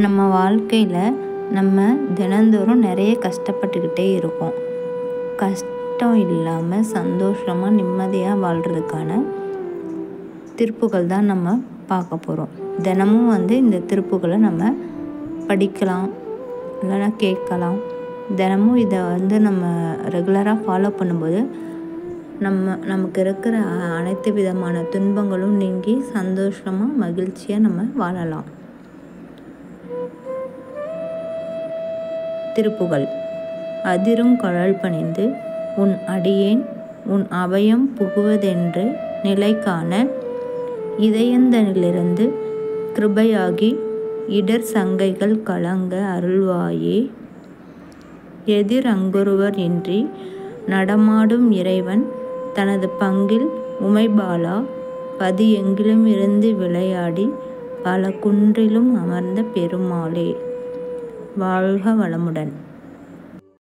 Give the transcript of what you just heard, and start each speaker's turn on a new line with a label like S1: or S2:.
S1: நம்ம வாழ்க்கையில் நம்ம தினந்தோறும் நிறைய கஷ்டப்பட்டுக்கிட்டே இருக்கோம். கஷ்டம் இல்லாமல் சந்தோஷமாக நிம்மதியாக வாழ்கிறதுக்கான திருப்புகள் தான் நம்ம பார்க்க போகிறோம். தினமும் இந்த திருப்புகளை நம்ம படிக்கலாம், இல்லைன்னா கேட்கலாம். தினமும் இதை நம்ம ரெகுலராக ஃபாலோ பண்ணும்போது நமக்கு இருக்கிற அனைத்து விதமான துன்பங்களும் நீங்கி சந்தோஷமாக மகிழ்ச்சியாக நம்ம வாழலாம். திருப்புகள். அதிரும் கழல் பணிந்து உன் அடியேன் உன் அபயம் புகுவதென்று நிலை காண இதயந்தனிலிருந்து கிருபையாகி இடர் சங்கைகள் கலங்க அருள்வாயே. எதிர் அங்கொருவர் இன்றி நடமாடும் இறைவன் தனது பங்கில் உமைபாலா பதி எங்கிலும் இருந்து விளையாடி பல குன்றிலும் அமர்ந்த பெருமாளே. வாழ்க வளமுடன்.